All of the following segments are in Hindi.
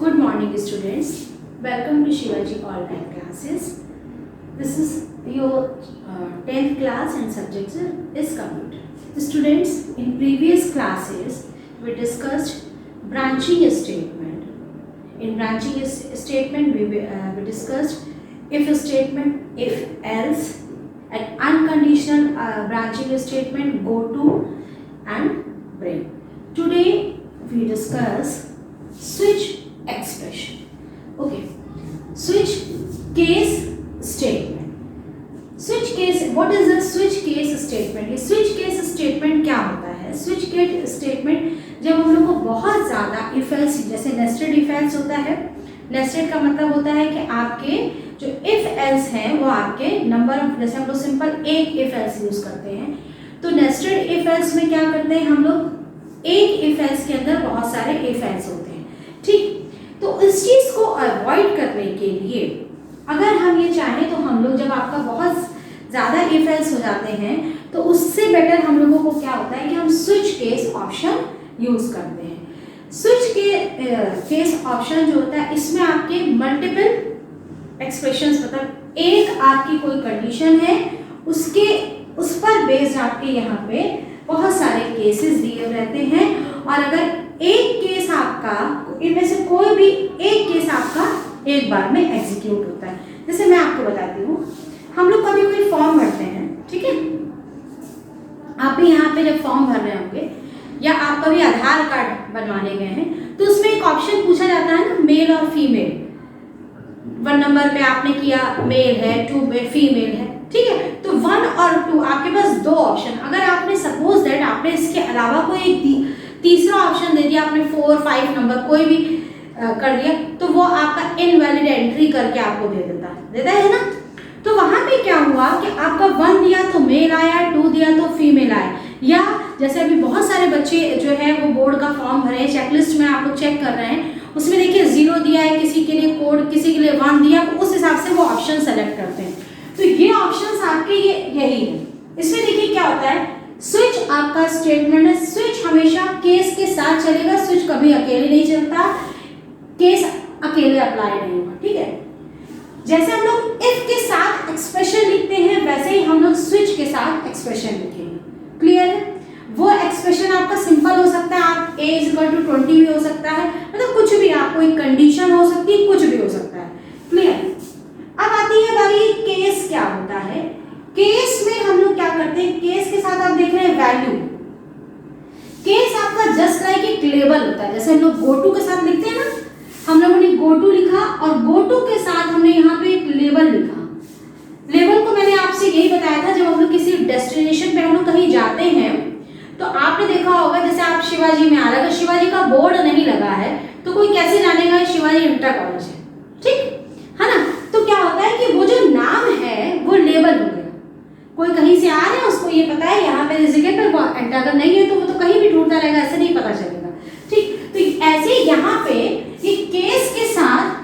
Good morning students. Welcome to Shivaji online classes. This is your 10th class and subject is computer. Students, in previous classes we discussed branching statement. In branching statement we discussed if statement, if else, and unconditional branching statement, go to and break. Today we discuss switch expression. Okay, switch case statement. Switch case, what is a switch case statement? ये switch case statement क्या होता है? switch case statement जब हम लोग को बहुत ज़्यादा if else, जैसे nested if else होता है. nested का मतलब होता है कि आपके जो if else हैं वो आपके नंबर ऑफ, जैसे हम लोग सिंपल एक if else यूज करते हैं, तो nested if else में क्या करते हैं हम लोग, एक if else के अंदर बहुत सारे if else होते हैं. ठीक, तो इस चीज को अवॉइड करने के लिए अगर हम ये चाहें तो हम लोग, जब आपका बहुत ज़्यादा इफ एल्स हो जाते हैं तो उससे बेटर हम लोगों को क्या होता है कि हम स्विच केस ऑप्शन यूज करते हैं. स्विच के केस ऑप्शन जो होता है इसमें आपके मल्टीपल एक्सप्रेशंस, मतलब एक आपकी कोई कंडीशन है उस पर बेस्ड आपके यहाँ पे बहुत सारे केसेस दिए रहते हैं, और अगर एक केस आपका, इनमें से कोई भी एक केस आपका एक बार में एग्जीक्यूट होता है. जैसे मैं आपको बताती हूँ, हम लोग कभी कोई फॉर्म भरते हैं, ठीक है, आप भी यहाँ पे जब फॉर्म भर रहे होंगे या आप कभी आधार कार्ड बनवाने गए हैं तो उसमें एक ऑप्शन पूछा जाता है ना, मेल और फीमेल. 1 नंबर पे आपने किया मेल है, 2 पे फीमेल है, ठीक है, तो 1 और 2 आपके पास दो ऑप्शन. अगर आपने सपोज दैट आपने इसके अलावा कोई एक तीसरा ऑप्शन दे दिया, आपने 4, 5 नंबर कोई भी कर दिया, तो वो आपका इनवैलिड एंट्री करके आपको देता है ना. तो वहां पे क्या हुआ कि आपका 1 दिया तो मेल आया, 2 दिया तो फीमेल आया. या जैसे अभी बहुत सारे बच्चे जो है वो बोर्ड का फॉर्म भरे, चेकलिस्ट में आप लोग चेक कर रहे हैं, उसमें देखिए 0 दिया है, किसी के लिए कोड, किसी के लिए 1 दिया, तो उस हिसाब से वो ऑप्शन सेलेक्ट करते हैं. तो ये ऑप्शन आपके यही है. इसमें देखिए क्या होता है, स्विच आपका स्टेटमेंट है. स्विच हमेशा केस के साथ चलेगा, स्विच कभी अकेले नहीं चलता, केस अकेले अप्लाई नहीं होगा. ठीक है, जैसे हम लोग इफ के साथ एक्सप्रेशन लिखते हैं वैसे ही हम लोग स्विच के साथ एक्सप्रेशन लिखेंगे. क्लियर है? वो एक्सप्रेशन आपका सिंपल हो सकता है, आप a = 20 भी हो सकता है, मतलब कुछ भी, आपको एक कंडीशन हो सकती है, कुछ भी हो सकता है. क्लियर? अब आती है बारी केस क्या होता है. केस में हम लोग क्या करते हैं, केस के साथ आप देख रहे हैं वैल्यू. केस आपका जस्ट लाइक एक लेबल होता है. जैसे हम लोग गो टू के साथ लिखते हैं ना, हम लोगों ने गो टू लिखा और गो टू के साथ हमने यहाँ पे एक लेबल लिखा. लेबल को मैंने आपसे यही बताया था, जब हम लोग किसी डेस्टिनेशन पे हम लोग कहीं जाते हैं तो आपने देखा होगा, जैसे आप शिवाजी में आ रहे हैं, अगर शिवाजी का बोर्ड नहीं लगा है तो कोई कैसे जानेगा शिवाजी इंटर कॉलेज है. ठीक है ना? तो क्या होता है कि वो जो नाम है वो लेबल हो गया. कोई कहीं से आ रहे हैं, उसको ये पता है यहाँ पे इस जगह पर एंटर, अगर नहीं है तो वो तो कहीं भी ढूंढता रहेगा, ऐसे नहीं पता चलेगा. ठीक, तो ऐसे यहाँ पे ये केस के साथ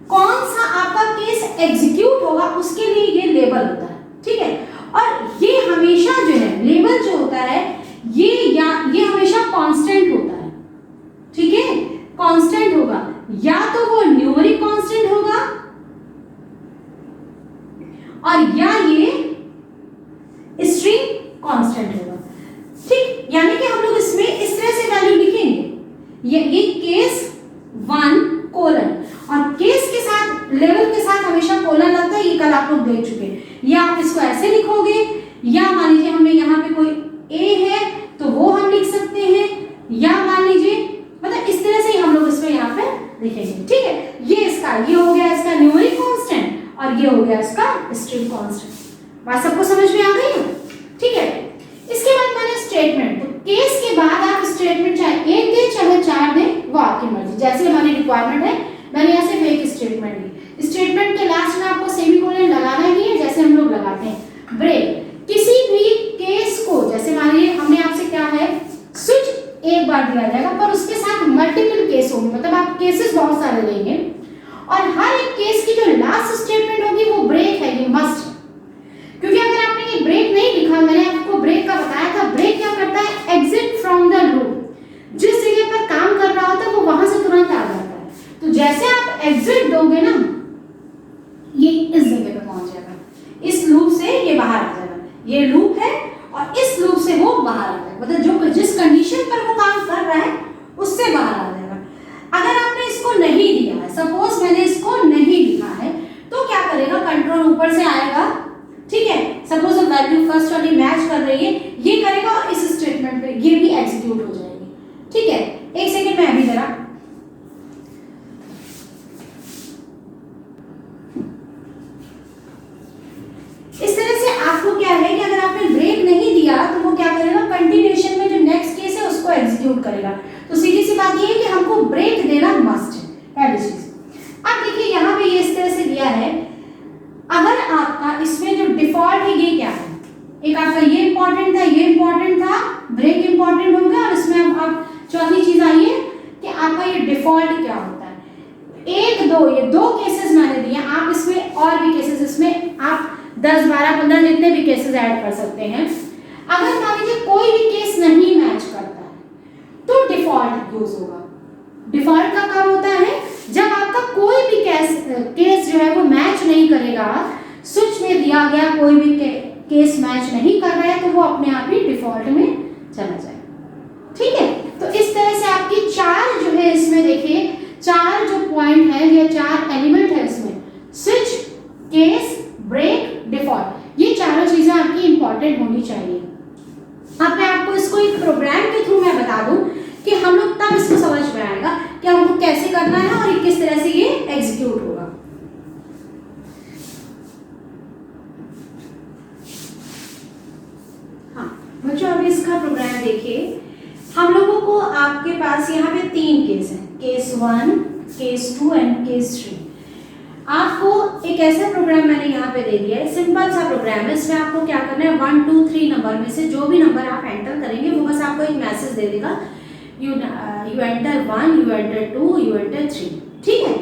कौन सा आपका केस एग्जीक्यूट होगा उसके लिए ये लेबल होता है. ठीक है, और ये हमेशा जो है लेबल जो होता है ये हमेशा कांस्टेंट होता है. ठीक है, कांस्टेंट होगा, या तो वो न्यूमेरिक कांस्टेंट होगा और या ये स्ट्रिंग कांस्टेंट होगा. ठीक, यानी कि हम लोग इसमें इस तरह से वैल्यू लिखेंगे, ये केस 1 कोलन, और केस के साथ लेवल के साथ हमेशा कोलन लगता है. ये कल आप लोग देख चुके हैं. या आप इसको ऐसे लिखोगे, या मान लीजिए हमने यहाँ पे कोई ए है तो वो हम लिख सकते हैं, या मान लीजिए, मतलब इस तरह से ही हम लोग इसमें यहाँ पे लिखेंगे. ठीक है, ये हो गया इसका न्यूमेरिक कांस्टेंट और ये हो गया इसका स्ट्रिंग कांस्टेंट. बात सबको समझ में आ गई है? ठीक है, इसके बाद मैंने स्टेटमेंट, तो केस के बाद आप स्टेटमेंट चाहे 1 दें चाहे 4 दें, वो आपकी मर्जी, जैसे हमारी रिक्वायरमेंट है. मैंने यहाँ सिर्फ एक स्टेटमेंट ली. स्टेटमेंट के लास्ट में आपको सेमीकोलन लगाना ही है, जैसे हम लोग लगाते हैं. ब्रेक, किसी भी केस को, जैसे मान लीजिए हमने आपसे क्या है, स्विच एक बार दिया जाएगा पर उसके साथ मल्टीपल केस होंगे, मतलब आप केसेस बहुत सारे लेंगे, और हर एक केस की जो लास्ट स्टेटमेंट होगी वो ब्रेक है, ये मस्ट. क्योंकि अगर आपने ये ब्रेक नहीं लिखा, मैंने आपको ब्रेक का बताया था, ब्रेक क्या करता है, एग्जिट फ्रॉम द लूप. जिस जगह पर काम कर रहा होता है वो वहां से तुरंत आ जाता है. ये लूप है और इस लूप से वो बाहर आ जाएगा, मतलब जो जिस कंडीशन पर वो काम कर रहा है उससे बाहर आ जाएगा। अगर आपने इसको नहीं दिया है, सपोज मैंने इसको नहीं लिखा है, तो क्या करेगा, कंट्रोल ऊपर से आएगा, ठीक है, सपोज वैल्यू फर्स्ट वाली मैच कर रही है, ये करेगा और इस स्टेटमेंट पे ये भी एग्जीक्यूट हो जाएगी, ठीक है। एक सेकेंड में अभी जरा इस तरह से आपको क्या है कि अगर आपने ब्रेक नहीं दिया तो वो क्या करेगा, कंटिन्यूएशन में जो नेक्स्ट केस है उसको एग्जीक्यूट करेगा। तो सीधी सी बात ये है कि हमको ब्रेक देना मस्ट है, पहली चीज। अब देखिए यहाँ पे ये इस तरह से दिया है, अगर आपका इसमें जो डिफॉल्ट है ये क्या है, एक आपका ये इंपॉर्टेंट था, ये इंपॉर्टेंट था, ब्रेक इंपॉर्टेंट हो गया, और इसमें अब चौथी चीज आई है कि आपका ये डिफॉल्ट क्या होता है। एक दो, ये दो केसेस मैंने दिए, आप इसमें और भी केसेस, इसमें आप 10, 12, 15 जितने भी केसेस ऐड कर सकते हैं। अगर मान लीजिए कोई भी केस नहीं मैच करता है तो डिफॉल्ट यूज होगा। डिफॉल्ट का काम होता है जब आपका कोई भी केस जो है वो मैच नहीं करेगा, स्विच में दिया गया कोई भी केस मैच नहीं कर रहा है तो वो अपने आप ही डिफॉल्ट में चला जाएगा, ठीक है। तो इस तरह से आपकी चार जो है इसमें देखिए, चार जो पॉइंट है या चार एलिमेंट है इसमें, स्विच, केस, ब्रेक, डिफॉल्ट, ये चारों चीजें आपकी इंपॉर्टेंट होनी चाहिए। अब मैं आपको इसको एक प्रोग्राम के थ्रू मैं बता दूं कि हम लोग तब इसको समझ में आएगा कि हमको कैसे करना है और किस तरह से ये एग्जीक्यूट होगा। हाँ बच्चों, अभी इसका प्रोग्राम देखिए। हम लोगों को आपके पास यहाँ पे 3 केस हैं, केस 1, केस 2 एंड केस 3। आपको एक ऐसा प्रोग्राम मैंने यहाँ पे दे दिया है, सिंपल सा प्रोग्राम है। इसमें आपको क्या करना है, 1, 2, 3 नंबर में से जो भी नंबर आप एंटर करेंगे वो बस आपको एक मैसेज दे देगा, you enter 1, you enter 2, you enter 3, ठीक है।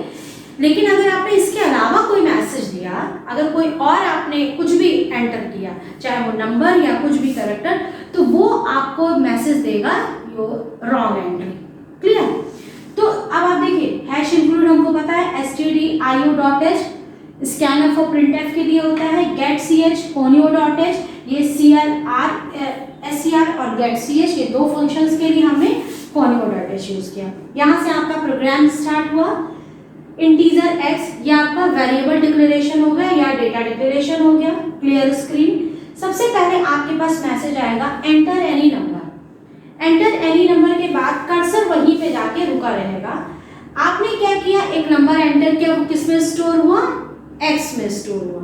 लेकिन अगर आपने इसके अलावा कोई मैसेज दिया, अगर कोई और आपने कुछ भी एंटर किया, चाहे वो नंबर या कुछ भी कैरेक्टर, तो वो आपको मैसेज देगा योर रॉन्ग एंट्री, क्लियर। तो अब आप देखिए, हैश इंक्लूड हमको पता है stdio.h स्कैनर फॉर प्रिंटफ के लिए होता है, गेट ch conio.h ये ser और गेट ch ये दो फंक्शंस के लिए हमने conio.h यूज किया। यहाँ से आपका प्रोग्राम स्टार्ट हुआ। इंटीजर x ये आपका वेरिएबल डिक्लेरेशन हो गया या डेटा डिक्लेरेशन हो गया। Clear screen. सबसे पहले आपके पास मैसेज आएगा enter any number. Enter any number के बाद कर्सर वहीं पे जाके रुका रहेगा। आपने क्या किया, एक नंबर एंटर किया, वो किस में स्टोर हुआ, x में स्टोर हुआ।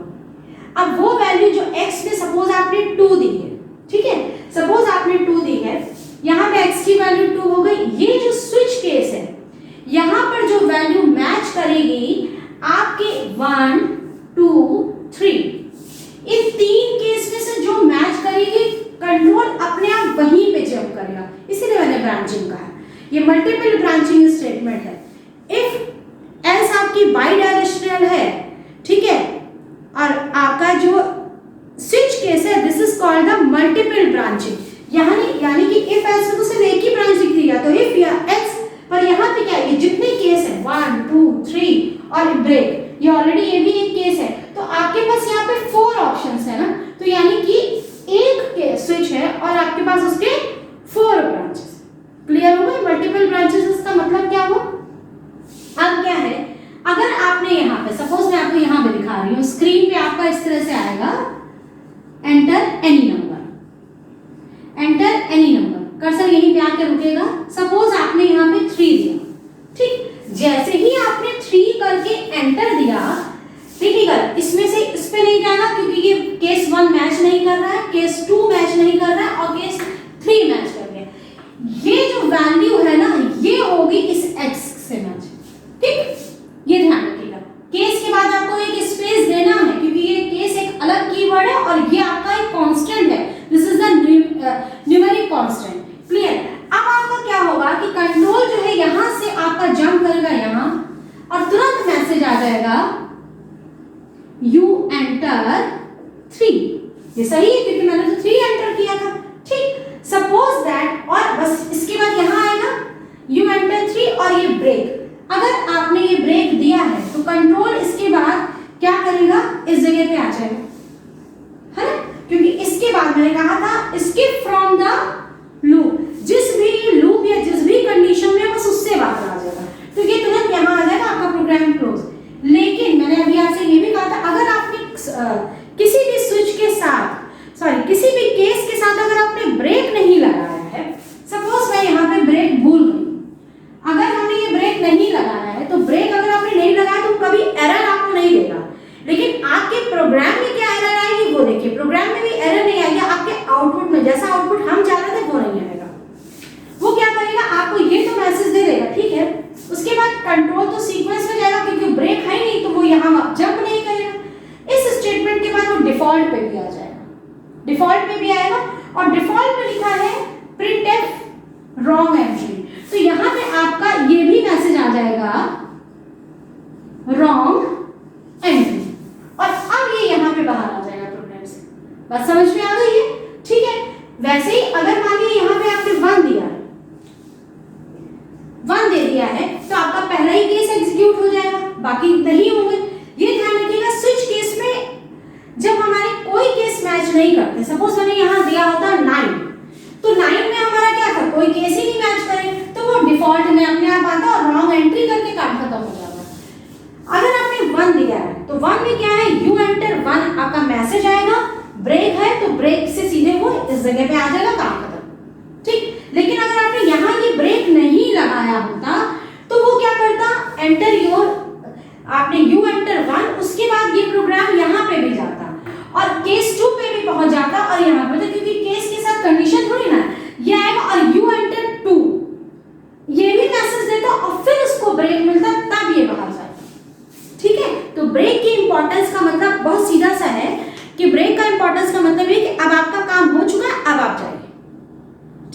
अब वो वैल्यू जो x में सपोज आपने 2 दी है, ठीक है, सपोज आपने 2 दी है, यहाँ पे x की वैल्यू 2 हो गई। ये जो स्विच केस है, यहाँ पर जो वैल्यू मैच करेगी आपके 1, 2, 3, इन 3 केस में से जो मैच करेगी कंट्रोल अपने आप वहीं पे जंप करेगा। इसीलिए मैंने ब्रांचिंग कहा, ये मल्टीपल ब्रांचिंग स्टेटमेंट है। इफ एल्स आपकी बाई डायरेक्शनल है, ठीक है, और आपका जो स्विच केस है this is called the multiple branching. यानी कि इफ एल्स में तो सिर्फ एक ही ब्रांच दिख रही है, तो इफ या एल्स पर यहाँ पे क्या है, जितने केस है 1, 2, 3 और ब्रेक, ये ऑलरेडी ये भी एक केस है, तो आपके पास यहाँ पे 4 ऑप्शंस है ना। तो यानी कि एक स्विच है और आपके पास उसके 4 ब्रांचेस। क्लियर हो गए, मल्टीपल ब्रांचेस का मतलब क्या हुआ। अब क्या है, अगर आपने यहाँ पे सपोज मैं आपको यहाँ पे दिखा रही हूँ, स्क्रीन पे आपका इस तरह से आएगा enter any number, enter any number, cursor यहीं पे आके रुकेगा। सपोज आपने यहाँ पे 3 दिया, ठीक, जैसे ही आपने 3 करके एंटर दिया, देखिएगा इसमें से इस पे नहीं जाना क्योंकि ये केस 1 मैच नहीं कर रहा है, केस 2 मैच नहीं कर रहा है और केस 3 मैच कर गया। ये जो वैल्यू है ना, ये होगी इस x से मैच, ठीक, ये ध्यान रखिएगा। केस के बाद आपको एक स्पेस देना है क्योंकि ये केस एक अलग कीवर्ड है और ये आपका एक कांस्टेंट है, this is the numeric constant. Clear. अब आपका क्या होगा कि कंट्रोल जो है यहां से आपका जंप करेगा यहां और तुरंत मैसेज आ जाएगा यू एंटर 3। ये सही है क्योंकि मैंने तो 3 एंटर किया था, ठीक। सपोज दैट, और बस इसके बाद यहां आएगा यू एंटर 3 और ये ब्रेक। अगर आपने ये ब्रेक दिया है तो कंट्रोल इसके बाद क्या करेगा, इस जगह पे आ जाएगा, है ना। क्योंकि इसके बाद मैंने कहा था स्किप फ्रॉम द लूप, जिस भी लूप या जिस भी कंडीशन में बस उससे बाहर आ जाएगा, तो ये तुरंत यहाँ आ जाएगा आपका प्रोग्राम क्लोज। लेकिन मैंने अभी आपसे ये भी कहा था, अगर आपने किसी भी स्विच के साथ किसी भी केस के साथ अगर आपने ब्रेक नहीं लगाया है, सपोज मैं यहाँ पे ब्रेक भूल गई, अगर हमने ये ब्रेक नहीं लगाया है तो ब्रेक अगर आपने नहीं लगाया तो कभी एरर आपको नहीं देगा, लेकिन आपके प्रोग्राम में क्या एरर आएगी वो देखिए। प्रोग्राम में भी एरर नहीं आएगी, आपके आउटपुट में जैसा आउटपुट हम चाह रहे थे वो नहीं आएगा। वो क्या करेगा, आपको ये तो मैसेज दे देगा, ठीक है, उसके बाद कंट्रोल तो सीक्वेंस में जाएगा क्योंकि ब्रेक है नहीं तो वो यहाँ जंप नहीं करेगा। इस स्टेटमेंट के बाद वो डिफॉल्ट पे भी आ जाएगा, डिफॉल्ट पे भी आएगा, और डिफॉल्ट में लिखा है printf wrong entry, तो यहाँ पे आपका ये भी मैसेज आ जाएगा wrong entry, और अब ये यहाँ पे बाहर आ जाएगा प्रोग्राम से। बात समझ में आ गई है, ठीक है। वैसे ही अगर मान लीजिए यहाँ पे आपने 1 दिया है, 1 दे दिया है तो आपका पहला ही केस एग्जीक्यूट हो जाएगा, बाकी नहीं होंगे। ये ध्यान रखिएगा, स्विच केस में जब हमारे कोई केस मैच नहीं करते, सपोज मैंने यहाँ दिया होता 9, तो 9 में हमारा क्या था, कोई केस ही नहीं मैच करे, तो वो डिफॉल्ट में अपने आप आता और रॉन्ग एंट्री करके काम खत्म हो जाता। अगर आपने 1 दिया है तो 1 में क्या है, यू एंटर 1, आपका मैसेज आएगा, ब्रेक है तो ब्रेक से सीधे वो इस जगह पे आ जाएगा, काम खत्म, ठीक। लेकिन अगर आपने यहाँ ये ब्रेक नहीं लगाया होता तो वो क्या करता, एंटर योर, आपने यू एंटर 1, उसके बाद ये प्रोग्राम यहाँ पे भी जाता और केस 2 पे भी पहुंच जाता, और यहाँ पे तो क्योंकि केस के साथ कंडीशन थोड़ी ना, ये आएगा और यू एंटर 2, ये भी मैसेज देता और फिर उसको ब्रेक मिलता, तब ये बाहर जाता, ठीक है। तो ब्रेक की इंपॉर्टेंस का मतलब बहुत सीधा सा है कि ब्रेक का इंपॉर्टेंस का मतलब ये कि अब आपका काम हो चुका है, अब आप जाइए,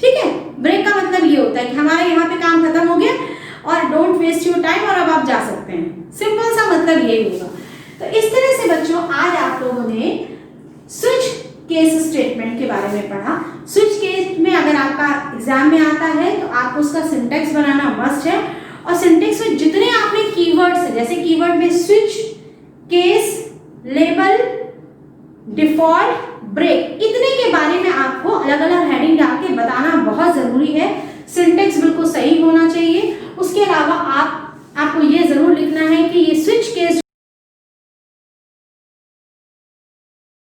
ठीक है। ब्रेक का मतलब ये होता है कि हमारे यहाँ पे काम खत्म हो गया और डोंट वेस्ट योर टाइम, और अब आप जा सकते हैं, सिंपल सा मतलब ये होगा। तो इस तरह से बच्चों आज आप लोगों ने स्विच केस स्टेटमेंट के बारे में पढ़ा। स्विच केस में अगर आपका एग्जाम में आता है तो आपको उसका सिंटेक्स बनाना मस्ट है, और सिंटेक्स में जितने आपने कीवर्ड्स है, जैसे कीवर्ड में switch, case, label, default, break, इतने के बारे में आपको अलग अलग हेडिंग डाल के बताना बहुत जरूरी है। सिंटेक्स बिल्कुल सही होना चाहिए। उसके अलावा आपको ये जरूर लिखना है कि ये स्विच केस